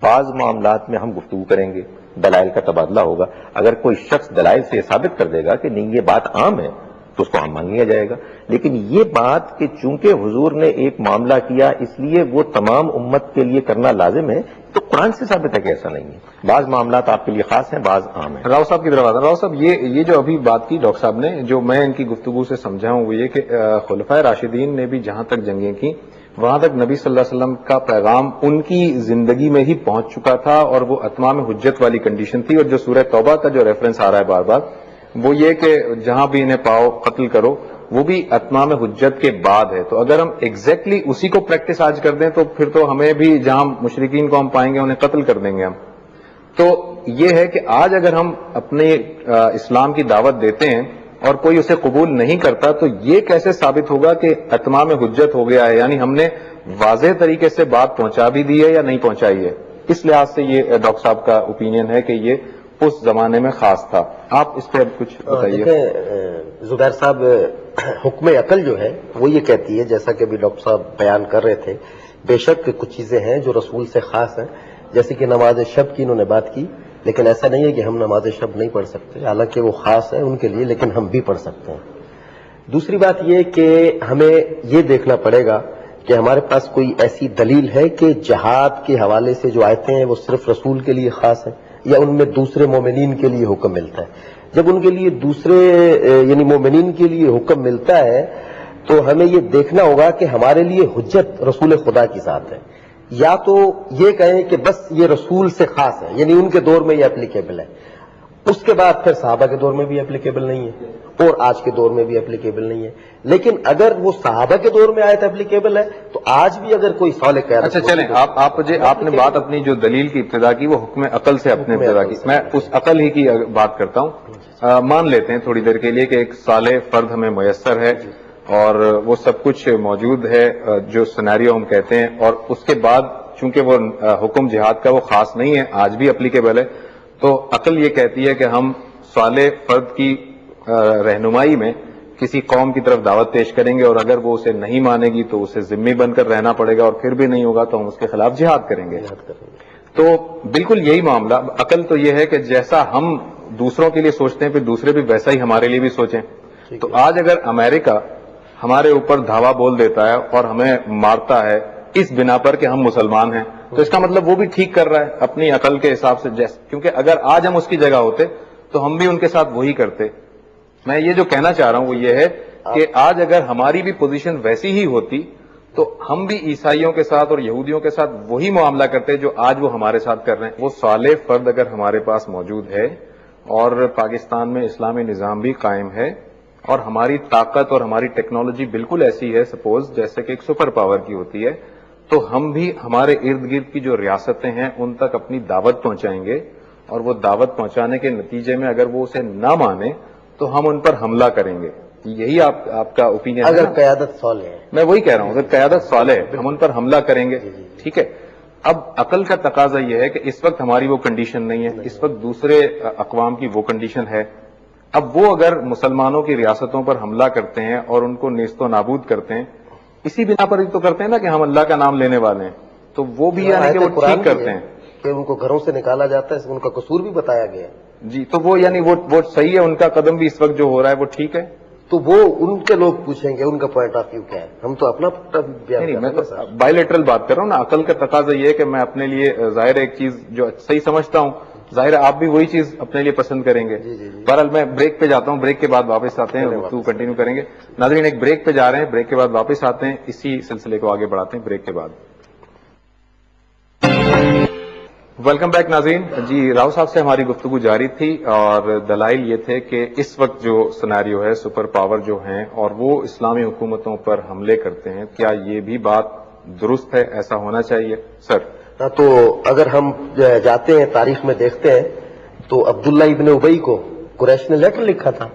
بعض معاملات میں ہم گفتگو کریں گے، دلائل کا تبادلہ ہوگا۔ اگر کوئی شخص دلائل سے ثابت کر دے گا کہ نہیں یہ بات عام ہے تو اس کو ہم مان لیا جائے گا، لیکن یہ بات کہ چونکہ حضور نے ایک معاملہ کیا اس لیے وہ تمام امت کے لیے کرنا لازم ہے، تو قرآن سے ثابت ہے کہ ایسا نہیں ہے۔ بعض معاملات آپ کے لیے خاص ہیں، بعض عام ہیں۔ راؤ صاحب کی طرف آتا ہوں۔ راؤ صاحب یہ جو ابھی بات کی ڈاکٹر صاحب نے، جو میں ان کی گفتگو سے سمجھا ہوں وہ یہ کہ خلفائے راشدین نے بھی جہاں تک جنگیں کی وہاں تک نبی صلی اللہ علیہ وسلم کا پیغام ان کی زندگی میں ہی پہنچ چکا تھا، اور وہ اتمام حجت والی کنڈیشن تھی۔ اور جو سورہ توبہ کا جو ریفرنس آ رہا ہے بار بار وہ یہ کہ جہاں بھی انہیں پاؤ قتل کرو، وہ بھی اتمام حجت کے بعد ہے۔ تو اگر ہم ایگزیکٹلی اسی کو پریکٹس آج کر دیں تو پھر تو ہمیں بھی جہاں مشرکین کو ہم پائیں گے انہیں قتل کر دیں گے ہم۔ تو یہ ہے کہ آج اگر ہم اپنے اسلام کی دعوت دیتے ہیں اور کوئی اسے قبول نہیں کرتا تو یہ کیسے ثابت ہوگا کہ اتمام حجت ہو گیا ہے؟ یعنی ہم نے واضح طریقے سے بات پہنچا بھی دی ہے یا نہیں پہنچائی ہے؟ اس لحاظ سے یہ ڈاکٹر صاحب کا اوپینین ہے کہ یہ اس زمانے میں خاص تھا۔ آپ اس پہ اب کچھ بتائیے۔ دیکھیں زبیر صاحب، حکم عقل جو ہے وہ یہ کہتی ہے، جیسا کہ ابھی ڈاکٹر صاحب بیان کر رہے تھے، بے شک کچھ چیزیں ہیں جو رسول سے خاص ہیں، جیسے کہ نماز شب کی انہوں نے بات کی، لیکن ایسا نہیں ہے کہ ہم نماز شب نہیں پڑھ سکتے، حالانکہ وہ خاص ہے ان کے لیے، لیکن ہم بھی پڑھ سکتے ہیں۔ دوسری بات یہ کہ ہمیں یہ دیکھنا پڑے گا کہ ہمارے پاس کوئی ایسی دلیل ہے کہ جہاد کے حوالے سے جو آیتیں ہیں وہ صرف رسول کے لیے خاص ہیں یا ان میں دوسرے مومنین کے لیے حکم ملتا ہے۔ جب ان کے لیے دوسرے یعنی مومنین کے لیے حکم ملتا ہے تو ہمیں یہ دیکھنا ہوگا کہ ہمارے لیے حجت رسول خدا کی ذات ہے، یا تو یہ کہیں کہ بس یہ رسول سے خاص ہے، یعنی ان کے دور میں یہ اپلیکیبل ہے، اس کے بعد پھر صحابہ کے دور میں بھی اپلیکیبل نہیں ہے اور آج کے دور میں بھی اپلیکیبل نہیں ہے۔ لیکن اگر وہ صحابہ کے دور میں آیت اپلیکیبل ہے تو آج بھی اگر کوئی صالح قیادت، اچھا چلیں، آپ نے بات اپنی جو دلیل کی ابتدا کی وہ حکم عقل سے اپنے ابتدا کی، میں اس عقل ہی کی بات کرتا ہوں۔ مان لیتے ہیں تھوڑی دیر کے لیے کہ ایک صالح فرد ہمیں میسر ہے اور وہ سب کچھ موجود ہے جو سینیریو ہم کہتے ہیں، اور اس کے بعد چونکہ وہ حکم جہاد کا وہ خاص نہیں ہے، آج بھی اپلیکیبل ہے، تو عقل یہ کہتی ہے کہ ہم صالح فرد کی رہنمائی میں کسی قوم کی طرف دعوت پیش کریں گے، اور اگر وہ اسے نہیں مانے گی تو اسے ذمہ بن کر رہنا پڑے گا، اور پھر بھی نہیں ہوگا تو ہم اس کے خلاف جہاد کریں گے۔ تو بالکل یہی معاملہ، عقل تو یہ ہے کہ جیسا ہم دوسروں کے لیے سوچتے ہیں پھر دوسرے بھی ویسا ہی ہمارے لیے بھی سوچیں۔ تو آج اگر امریکہ ہمارے اوپر دھاوا بول دیتا ہے اور ہمیں مارتا ہے اس بنا پر کہ ہم مسلمان ہیں، تو اس کا مطلب وہ بھی ٹھیک کر رہا ہے اپنی عقل کے حساب سے، کیونکہ اگر آج ہم اس کی جگہ ہوتے تو ہم بھی ان کے ساتھ وہی کرتے۔ میں یہ جو کہنا چاہ رہا ہوں وہ یہ ہے کہ آج اگر ہماری بھی پوزیشن ویسی ہی ہوتی تو ہم بھی عیسائیوں کے ساتھ اور یہودیوں کے ساتھ وہی معاملہ کرتے جو آج وہ ہمارے ساتھ کر رہے ہیں۔ وہ صالح فرد اگر ہمارے پاس موجود ہے اور پاکستان میں اسلامی نظام بھی قائم ہے اور ہماری طاقت اور ہماری ٹیکنالوجی بالکل ایسی ہے سپوز جیسے کہ ایک سپر پاور کی ہوتی ہے، تو ہم بھی ہمارے ارد گرد کی جو ریاستیں ہیں ان تک اپنی دعوت پہنچائیں گے، اور وہ دعوت پہنچانے کے نتیجے میں اگر وہ اسے نہ مانے تو ہم ان پر حملہ کریں گے۔ یہی آپ کا اوپینین ہے؟ اگر قیادت صالح ہے، میں وہی کہہ رہا ہوں، اگر قیادت صالح ہے ہم ان پر حملہ کریں گے، ٹھیک ہے۔ اب عقل کا تقاضا یہ ہے کہ اس وقت ہماری وہ کنڈیشن نہیں ہے، اس وقت دوسرے اقوام کی وہ کنڈیشن ہے. اب وہ اگر مسلمانوں کی ریاستوں پر حملہ کرتے ہیں اور ان کو نیست و نابود کرتے ہیں، اسی بنا پر ہی تو کرتے ہیں نا کہ ہم اللہ کا نام لینے والے ہیں، تو وہ بھی یعنی کہ وہ ٹھیک کرتے ہیں کہ ان کو گھروں سے نکالا جاتا ہے، اس میں ان کا قصور بھی بتایا گیا ہے. جی. تو وہ یعنی وہ صحیح ہے، ان کا قدم بھی اس وقت جو ہو رہا ہے وہ ٹھیک ہے. تو وہ ان کے لوگ پوچھیں گے ان کا پوائنٹ آف ویو کیا ہے، ہم تو اپنا بیان نہیں، کر میں رہے تو ہیں سر. بائی لیٹرل بات کر رہا ہوں نا. عقل کا تقاضا یہ ہے کہ میں اپنے لیے ظاہر ایک چیز جو صحیح سمجھتا ہوں، ظاہر ہے آپ بھی وہی چیز اپنے لیے پسند کریں گے. جی. بہرحال میں بریک پہ جاتا ہوں، بریک کے بعد واپس آتے ہیں، گفتگو کنٹینیو کریں گے. ناظرین ایک بریک پہ جا رہے ہیں، بریک کے بعد واپس آتے ہیں، اسی سلسلے کو آگے بڑھاتے ہیں بریک کے بعد. ویلکم بیک ناظرین. جی راؤ صاحب سے ہماری گفتگو جاری تھی اور دلائل یہ تھے کہ اس وقت جو سناریو ہے، سپر پاور جو ہیں اور وہ اسلامی حکومتوں پر حملے کرتے ہیں، کیا یہ بھی بات درست ہے؟ ایسا ہونا چاہیے سر؟ تو اگر ہم جاتے ہیں تاریخ میں دیکھتے ہیں تو عبداللہ ابن ابئی کو قریش نے لیٹر لکھا تھا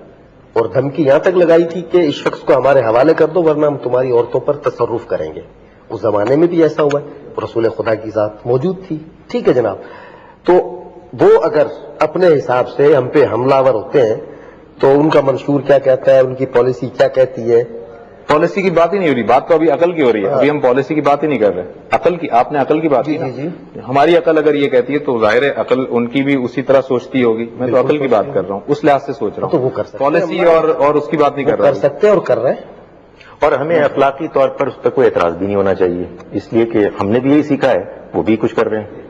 اور دھمکی یہاں تک لگائی تھی کہ اس شخص کو ہمارے حوالے کر دو ورنہ ہم تمہاری عورتوں پر تصرف کریں گے. اس زمانے میں بھی ایسا ہوا ہے، رسول خدا کی ذات موجود تھی. ٹھیک ہے جناب. تو وہ اگر اپنے حساب سے ہم پہ حملہ آور ہوتے ہیں تو ان کا منشور کیا کہتا ہے، ان کی پالیسی کیا کہتی ہے؟ پالیسی کی بات ہی نہیں ہو رہی، بات تو ابھی عقل کی ہو رہی ہے. ابھی ہم پالیسی کی بات ہی نہیں کر رہے. عقل کی، آپ نے عقل کی بات کی نا. جی. ہماری عقل اگر یہ کہتی ہے تو ظاہر ہے عقل ان کی بھی اسی طرح سوچتی ہوگی. میں تو عقل کی بات کر رہا ہوں، اس لحاظ سے سوچ رہا تو وہ ہوں. کر سکتے پالیسی اور اس کی بات نہیں کر کر رہا. سکتے ہیں اور کر رہے ہیں. اور ہمیں اخلاقی طور پر اس پہ کوئی اعتراض بھی نہیں ہونا چاہیے، اس لیے کہ ہم نے بھی یہی سیکھا ہے، وہ بھی کچھ کر رہے ہیں.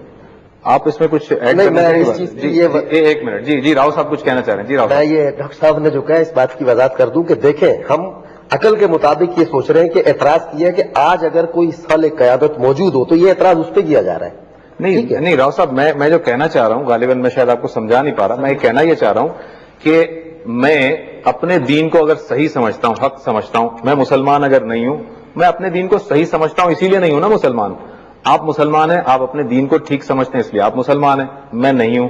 آپ اس میں کچھ ایڈ نہیں، کرنا میں چاہیں اس گے؟ چیز کی جی ایک منٹ. جی راؤ صاحب کچھ کہنا چاہ رہے ہیں. جی راؤ میں صاحب. یہ ڈاکٹر صاحب نے جو کہا اس بات کی وضاحت کر دوں کہ دیکھیں ہم عقل کے مطابق یہ سوچ رہے ہیں کہ اعتراض کیا کہ آج اگر کوئی سال قیادت موجود ہو تو یہ اعتراض اس پہ کیا جا رہا ہے. نہیں راؤ صاحب، میں جو کہنا چاہ رہا ہوں، غالباً میں شاید آپ کو سمجھا نہیں پا رہا. میں یہ کہنا یہ چاہ رہا ہوں کہ میں اپنے دین کو اگر صحیح سمجھتا ہوں، حق سمجھتا ہوں، میں مسلمان اگر نہیں ہوں، میں اپنے دین کو صحیح سمجھتا ہوں، اسی لیے نہیں ہوں نا مسلمان. آپ مسلمان ہیں، آپ اپنے دین کو ٹھیک سمجھتے ہیں، اس لیے آپ مسلمان ہیں، میں نہیں ہوں.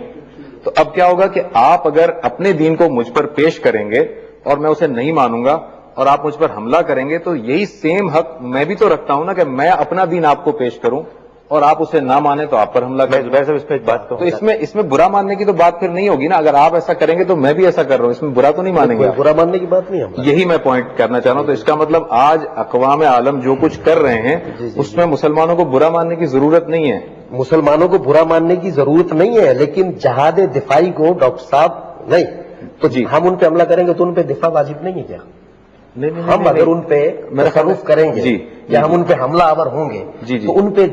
تو اب کیا ہوگا کہ آپ اگر اپنے دین کو مجھ پر پیش کریں گے اور میں اسے نہیں مانوں گا اور آپ مجھ پر حملہ کریں گے تو یہی سیم حق میں بھی تو رکھتا ہوں نا کہ میں اپنا دین آپ کو پیش کروں اور آپ اسے نہ مانیں تو آپ پر حملہ کریں. زبیر صاحب اس پہ ایک بات تو کہوں، اس میں برا ماننے کی تو بات پھر نہیں ہوگی نا. اگر آپ ایسا کریں گے تو میں بھی ایسا کر رہا ہوں، اس میں برا تو نہیں مانیں گے. کوئی برا ماننے کی بات نہیں ہم. یہی میں پوائنٹ کرنا چاہ رہا ہوں. تو اس کا مطلب آج اقوام عالم جو کچھ کر رہے ہیں اس میں مسلمانوں کو برا ماننے کی ضرورت نہیں ہے. مسلمانوں کو برا ماننے کی ضرورت نہیں ہے، لیکن جہاد دفاعی کو ڈاکٹر صاحب نہیں تو جی. ہم ان پہ حملہ کریں گے تو ان پہ دفاع واجب نہیں ہے کیا؟ ہم اگر ان پہ تصرف کریں گے یا ہم ان پہ حملہ آور ہوں گے تو ان پہ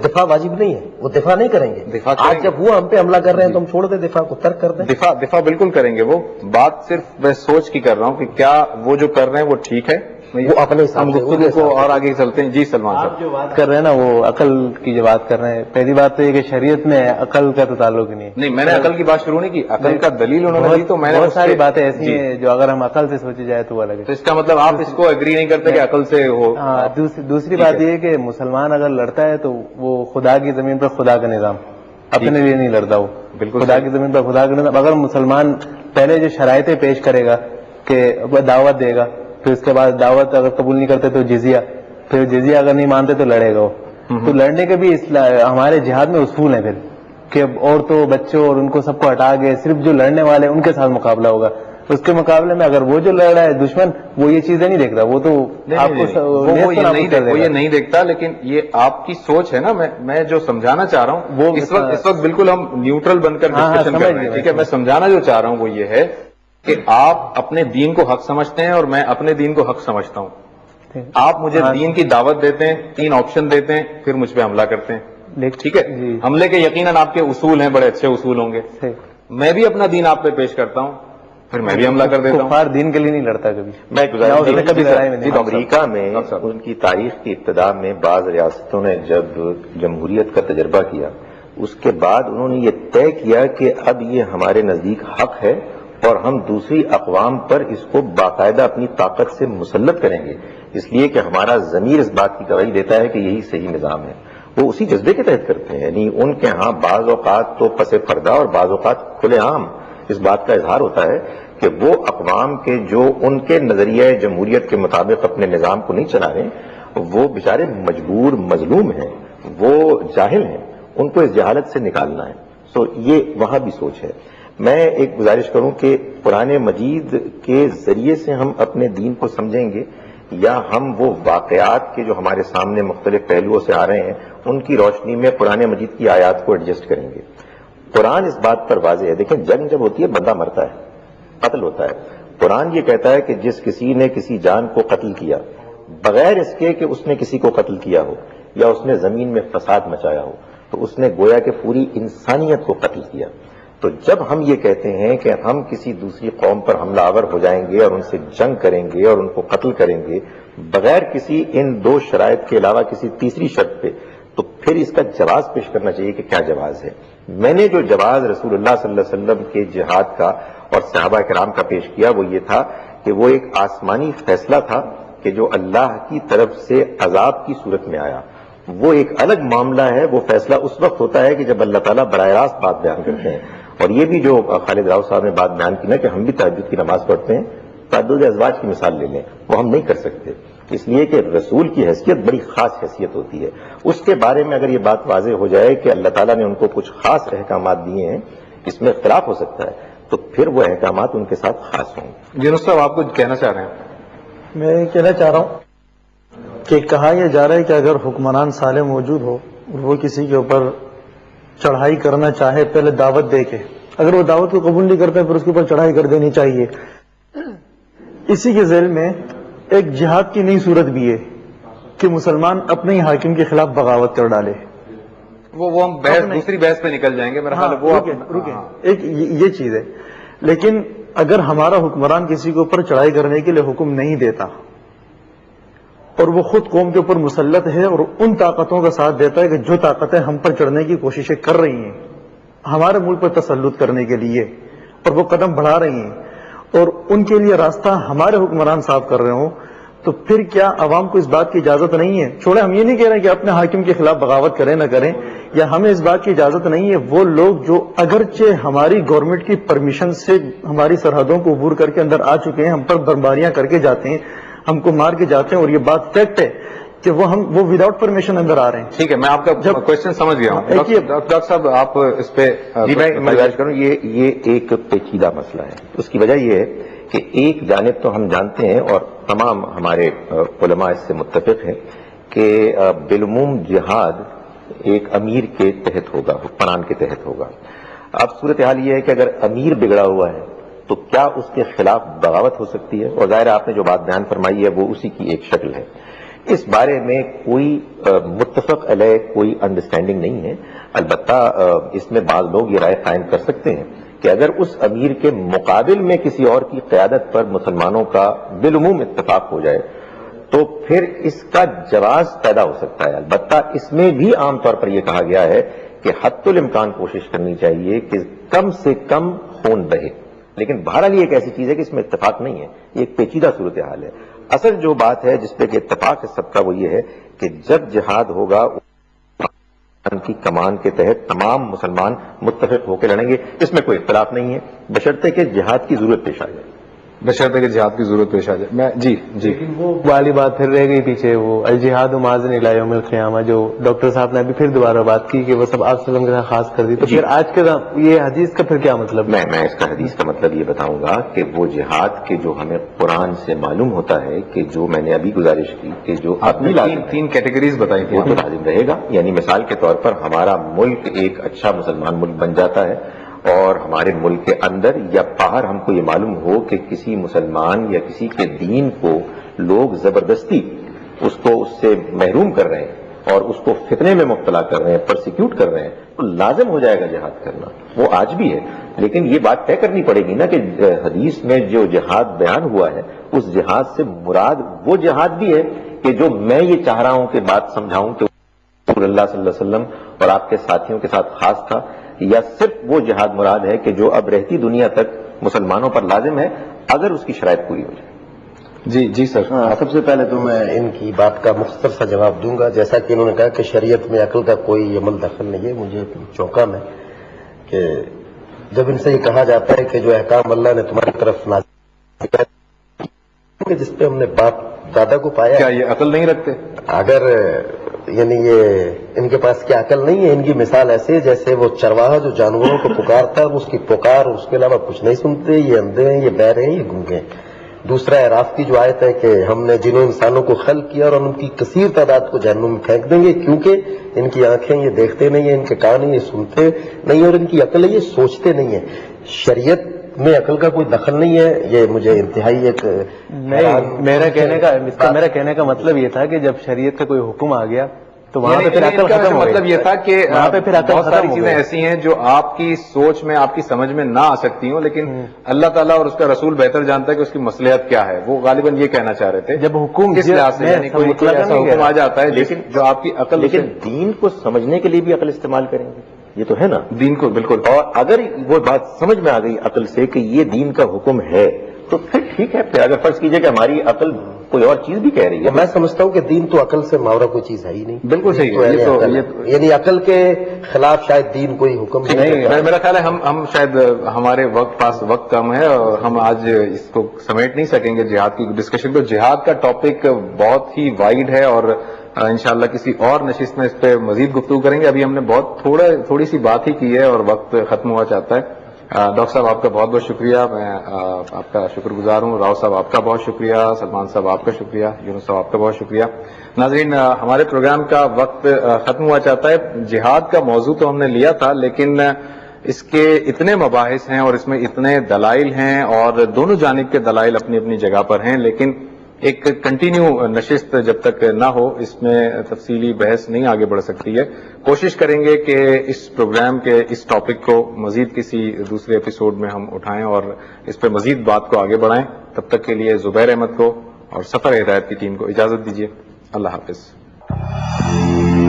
دفاع واجب نہیں ہے، وہ دفاع نہیں کریں گے. آج جب وہ ہم پہ حملہ کر رہے ہیں تو ہم چھوڑ دیں دفاع کو، ترک کر دیں. دفاع بالکل کریں گے. وہ بات صرف میں سوچ کی کر رہا ہوں کہ کیا وہ جو کر رہے ہیں وہ ٹھیک ہے. وہ اپنے حساب سے گفتگو کو اور آگے چلتے ہیں. جی سلمان آپ صاحب. جو بات کر رہے ہیں نا وہ عقل کی جو بات کر رہے ہیں، پہلی بات تو یہ کہ شریعت میں عقل کا تو تعلق ہی نہیں. نہیں، میں نے عقل کی بات شروع نہیں کی، عقل کا دلیل انہوں نے دی تو میں نے بہت ساری باتیں ایسی ہیں جو اگر ہم عقل سے سوچی جائے تو وہ الگ ہے. تو اس کا مطلب آپ اس کو ایگری نہیں کرتے کہ عقل سے ہو. ہاں، دوسری بات یہ ہے کہ مسلمان اگر لڑتا ہے تو وہ خدا کی زمین پر خدا کا نظام، اپنے لیے نہیں لڑتا. وہ بالکل خدا کی زمین پر خدا کا نظام. اگر مسلمان پہلے جو شرائطیں پیش کرے گا کہ دعوت دے گا، پھر اس کے بعد دعوت اگر قبول نہیں کرتے تو جزیہ، پھر جزیہ اگر نہیں مانتے تو لڑے گا وہ. تو لڑنے کے بھی ہمارے جہاد میں اصول ہیں پھر کہ عورتوں بچوں اور ان کو سب کو ہٹا کے صرف جو لڑنے والے ان کے ساتھ مقابلہ ہوگا. اس کے مقابلے میں اگر وہ جو لڑ رہا ہے دشمن، وہ یہ چیزیں نہیں دیکھتا، وہ تو آپ کو وہ یہ نہیں دیکھتا. لیکن یہ آپ کی سوچ ہے نا. میں جو سمجھانا چاہ رہا ہوں وہ اس وقت بالکل ہم نیوٹرل بن کر ڈسکشن کر رہے ہیں. ٹھیک ہے، میں سمجھانا جو چاہ رہا ہوں وہ یہ ہے کہ آپ اپنے دین کو حق سمجھتے ہیں اور میں اپنے دین کو حق سمجھتا ہوں. آپ مجھے دین کی دعوت دیتے ہیں، 3 آپشن دیتے ہیں، پھر مجھ پہ حملہ کرتے ہیں. ٹھیک ہے، حملے کے یقیناً آپ کے اصول ہیں، بڑے اچھے اصول ہوں گے. میں بھی اپنا دین آپ پہ پیش کرتا ہوں، پھر میں بھی حملہ کر دیتا ہوں. کفار دین کے لیے نہیں لڑتا کبھی. میں کبھی لڑائی میں نہیں. امریکہ میں ان کی تاریخ کی ابتدا میں بعض ریاستوں نے جب جمہوریت کا تجربہ کیا، اس کے بعد انہوں نے یہ طے کیا کہ اب یہ ہمارے نزدیک حق ہے اور ہم دوسری اقوام پر اس کو باقاعدہ اپنی طاقت سے مسلط کریں گے، اس لیے کہ ہمارا ضمیر اس بات کی گواہی دیتا ہے کہ یہی صحیح نظام ہے. وہ اسی جذبے کے تحت کرتے ہیں. یعنی ان کے ہاں بعض اوقات تو پس پردہ اور بعض اوقات کھلے عام اس بات کا اظہار ہوتا ہے کہ وہ اقوام کے جو ان کے نظریہ جمہوریت کے مطابق اپنے نظام کو نہیں چلا رہے، وہ بیچارے مجبور مظلوم ہیں. وہ جاہل ہیں، ان کو اس جہالت سے نکالنا ہے. سو یہ وہاں بھی سوچ ہے. میں ایک گزارش کروں کہ قرآن مجید کے ذریعے سے ہم اپنے دین کو سمجھیں گے یا ہم وہ واقعات کے جو ہمارے سامنے مختلف پہلوؤں سے آ رہے ہیں ان کی روشنی میں قرآن مجید کی آیات کو ایڈجسٹ کریں گے. قرآن اس بات پر واضح ہے. دیکھیں جنگ جب ہوتی ہے بندہ مرتا ہے، قتل ہوتا ہے. قرآن یہ کہتا ہے کہ جس کسی نے کسی جان کو قتل کیا بغیر اس کے کہ اس نے کسی کو قتل کیا ہو یا اس نے زمین میں فساد مچایا ہو تو اس نے گویا کہ پوری انسانیت کو قتل کیا. تو جب ہم یہ کہتے ہیں کہ ہم کسی دوسری قوم پر حملہ آور ہو جائیں گے اور ان سے جنگ کریں گے اور ان کو قتل کریں گے بغیر کسی ان دو شرائط کے علاوہ کسی تیسری شرط پہ، تو پھر اس کا جواز پیش کرنا چاہیے کہ کیا جواز ہے. میں نے جو جواز رسول اللہ صلی اللہ علیہ وسلم کے جہاد کا اور صحابہ کرام کا پیش کیا وہ یہ تھا کہ وہ ایک آسمانی فیصلہ تھا کہ جو اللہ کی طرف سے عذاب کی صورت میں آیا. وہ ایک الگ معاملہ ہے. وہ فیصلہ اس وقت ہوتا ہے کہ جب اللہ تعالیٰ براہ راست بات بیان کرتے ہیں. اور یہ بھی جو خالد راؤ صاحب نے بات بیان کی نا کہ ہم بھی تہجد کی نماز پڑھتے ہیں، تعدد ازواج کی مثال لے لیں، وہ ہم نہیں کر سکتے اس لیے کہ رسول کی حیثیت بڑی خاص حیثیت ہوتی ہے. اس کے بارے میں اگر یہ بات واضح ہو جائے کہ اللہ تعالیٰ نے ان کو کچھ خاص احکامات دیے ہیں، اس میں اختلاف ہو سکتا ہے، تو پھر وہ احکامات ان کے ساتھ خاص ہوں. یونس صاحب آپ کچھ کہنا چاہ رہے ہیں؟ میں یہ کہنا چاہ رہا ہوں کہ کہا یہ جا رہا ہے کہ اگر حکمران صالح موجود ہو اور وہ کسی کے اوپر چڑھائی کرنا چاہے پہلے دعوت دے کے، اگر وہ دعوت کو قبول نہیں کرتا پھر اس کے اوپر چڑھائی کر دینی چاہیے. اسی کے ذیل میں ایک جہاد کی نئی صورت بھی ہے کہ مسلمان اپنے ہی حاکم کے خلاف بغاوت کر ڈالے. وہ ہم دوسری بحث پہ نکل جائیں گے میرا خیال ہے. وہ رکیں ایک یہ چیز ہے. لیکن اگر ہمارا حکمران کسی کے اوپر چڑھائی کرنے کے لیے حکم نہیں دیتا اور وہ خود قوم کے اوپر مسلط ہے اور ان طاقتوں کا ساتھ دیتا ہے کہ جو طاقتیں ہم پر چڑھنے کی کوششیں کر رہی ہیں ہمارے ملک پر تسلط کرنے کے لیے اور وہ قدم بڑھا رہی ہیں اور ان کے لیے راستہ ہمارے حکمران صاحب کر رہے ہوں، تو پھر کیا عوام کو اس بات کی اجازت نہیں ہے؟ چھوڑے ہم یہ نہیں کہہ رہے کہ اپنے حاکم کے خلاف بغاوت کریں نہ کریں، یا ہمیں اس بات کی اجازت نہیں ہے وہ لوگ جو اگرچہ ہماری گورنمنٹ کی پرمیشن سے ہماری سرحدوں کو عبور کر کے اندر آ چکے ہیں، ہم پر بمباریاں کر کے جاتے ہیں، ہم کو مار کے جاتے ہیں، اور یہ بات فیکٹ ہے کہ وہ وداؤٹ پرمیشن اندر آ رہے ہیں. ٹھیک ہے، میں آپ کا کوشچن سمجھ گیا ہوں. ڈاکٹر صاحب آپ اس پہ جی میں گزارش کروں. یہ ایک پیچیدہ مسئلہ ہے. اس کی وجہ یہ ہے کہ ایک جانب تو ہم جانتے ہیں اور تمام ہمارے علماء اس سے متفق ہیں کہ بالعموم جہاد ایک امیر کے تحت ہوگا، حکمران کے تحت ہوگا. اب صورتحال یہ ہے کہ اگر امیر بگڑا ہوا ہے تو کیا اس کے خلاف بغاوت ہو سکتی ہے؟ اور ظاہر آپ نے جو بات بیان فرمائی ہے وہ اسی کی ایک شکل ہے. اس بارے میں کوئی متفق علیہ کوئی انڈرسٹینڈنگ نہیں ہے. البتہ اس میں بعض لوگ یہ رائے قائم کر سکتے ہیں کہ اگر اس امیر کے مقابل میں کسی اور کی قیادت پر مسلمانوں کا بالعموم اتفاق ہو جائے تو پھر اس کا جواز پیدا ہو سکتا ہے. البتہ اس میں بھی عام طور پر یہ کہا گیا ہے کہ حتی الامکان کوشش کرنی چاہیے کہ کم سے کم خون بہے. لیکن بہرحال یہ ایک ایسی چیز ہے کہ اس میں اتفاق نہیں ہے، یہ ایک پیچیدہ صورتحال ہے. اصل جو بات ہے جس پہ کہ اتفاق ہے سب کا وہ یہ ہے کہ جب جہاد ہوگا کی کمان کے تحت تمام مسلمان متفق ہو کے لڑیں گے. اس میں کوئی اختلاف نہیں ہے بشرطے کہ جہاد کی ضرورت پیش آ جائے. بشرطے کہ جہاد کی ضرورت پیش آ جائے. میں جی لیکن وہ والی بات پھر رہ گئی پیچھے، وہ الجہاد مازن الی یوم القیامہ جو ڈاکٹر صاحب نے ابھی پھر دوبارہ بات کی کہ وہ سب آپ صلی اللہ علیہ وسلم کے ساتھ خاص کر دی. تو پھر آج کے یہ حدیث کا پھر کیا مطلب؟ میں اس کا حدیث کا مطلب یہ بتاؤں گا کہ وہ جہاد کے جو ہمیں قرآن سے معلوم ہوتا ہے کہ جو میں نے ابھی گزارش کی کہ جو اپنی تین کیٹیگریز بتائی وہ تو لازم رہے گا. یعنی مثال کے طور پر ہمارا ملک ایک اچھا مسلمان ملک بن جاتا ہے اور ہمارے ملک کے اندر یا باہر ہم کو یہ معلوم ہو کہ کسی مسلمان یا کسی کے دین کو لوگ زبردستی اس سے محروم کر رہے ہیں اور اس کو فتنے میں مبتلا کر رہے ہیں، پرسیکیوٹ کر رہے ہیں، تو لازم ہو جائے گا جہاد کرنا. وہ آج بھی ہے. لیکن یہ بات طے کرنی پڑے گی نا کہ حدیث میں جو جہاد بیان ہوا ہے اس جہاد سے مراد وہ جہاد بھی ہے کہ جو میں یہ چاہ رہا ہوں کہ بات سمجھاؤں کہ رسول اللہ صلی اللہ علیہ وسلم اور آپ کے ساتھیوں کے ساتھ خاص تھا، یا صرف وہ جہاد مراد ہے کہ جو اب رہتی دنیا تک مسلمانوں پر لازم ہے اگر اس کی شرائط پوری ہو جائے. جی سر. سب سے پہلے تو میں ان کی بات کا مختصر سا جواب دوں گا. جیسا کہ انہوں نے کہا کہ شریعت میں عقل کا کوئی عمل دخل نہیں ہے، مجھے چونکا میں کہ جب ان سے یہ کہا جاتا ہے کہ جو احکام اللہ نے تمہاری طرف نازل کیا جس پہ ہم نے باپ دادا کو پایا، کیا یہ عقل نہیں رکھتے؟ اگر یعنی یہ ان کے پاس کیا عقل نہیں ہے. ان کی مثال ایسے ہے جیسے وہ چرواہا جو جانوروں کو پکارتا ہے، اس کی پکار اور اس کے علاوہ کچھ نہیں سنتے. یہ اندھے ہیں، یہ بہرے ہیں، یہ گونگے ہیں. دوسرا اعراف کی جو آیت ہے کہ ہم نے جنوں انسانوں کو خلق کیا اور ان کی کثیر تعداد کو جہنم میں پھینک دیں گے، کیونکہ ان کی آنکھیں یہ دیکھتے نہیں ہیں، ان کے کان ہیں یہ سنتے نہیں، اور ان کی عقل ہے یہ سوچتے نہیں ہیں. شریعت میں عقل کا کوئی دخل نہیں ہے. یہ مجھے انتہائی ایک نہیں، میرا کہنے کا مطلب یہ تھا کہ جب شریعت کا کوئی حکم آ گیا تو وہاں پہ پھر عقل ختم ہو گئی. مطلب یہ تھا کہ وہاں پہ پھر عقل بہت ساری ختم ہو چیزیں گئی. ایسی ہیں جو آپ کی سوچ میں، آپ کی سمجھ میں نہ آ سکتی ہوں، لیکن اللہ تعالیٰ اور اس کا رسول بہتر جانتا ہے کہ اس کی مصلحت کیا ہے. وہ غالباً یہ کہنا چاہ رہے تھے جب حکم کس لحاظ سے، یعنی کوئی ایسا حکم آ جاتا ہے لیکن جو آپ کی عقل، لیکن دین کو سمجھنے کے لیے بھی عقل استعمال کریں گے، یہ تو ہے نا. دین کو بالکل. اور اگر وہ بات سمجھ میں آ گئی عقل سے کہ یہ دین کا حکم ہے تو پھر ٹھیک ہے. پھر اگر فرض کیجئے کہ ہماری عقل کوئی اور چیز بھی کہہ رہی ہے، میں سمجھتا ہوں کہ دین تو عقل سے ماورا کوئی چیز ہے ہی نہیں. بالکل صحیح ہے. یعنی عقل کے خلاف شاید دین کوئی حکم نہیں. میرا خیال ہے ہم شاید ہمارے پاس وقت کم ہے اور ہم آج اس کو سمیٹ نہیں سکیں گے جہاد کی ڈسکشن کو. جہاد کا ٹاپک بہت ہی وائڈ ہے اور انشاءاللہ کسی اور نشست میں اس پہ مزید گفتگو کریں گے. ابھی ہم نے تھوڑی سی بات ہی کی ہے اور وقت ختم ہوا چاہتا ہے. ڈاکٹر صاحب آپ کا بہت بہت شکریہ، میں آپ کا شکر گزار ہوں. راؤ صاحب آپ کا بہت شکریہ، سلمان صاحب آپ کا شکریہ، یونس صاحب آپ کا بہت شکریہ. ناظرین، ہمارے پروگرام کا وقت ختم ہوا چاہتا ہے. جہاد کا موضوع تو ہم نے لیا تھا لیکن اس کے اتنے مباحث ہیں اور اس میں اتنے دلائل ہیں اور دونوں جانب کے دلائل اپنی اپنی جگہ پر ہیں، لیکن ایک کنٹینیو نشست جب تک نہ ہو اس میں تفصیلی بحث نہیں آگے بڑھ سکتی ہے. کوشش کریں گے کہ اس پروگرام کے اس ٹاپک کو مزید کسی دوسرے ایپیسوڈ میں ہم اٹھائیں اور اس پہ مزید بات کو آگے بڑھائیں. تب تک کے لیے زبیر احمد کو اور سفر ہدایت کی ٹیم کو اجازت دیجیے. اللہ حافظ.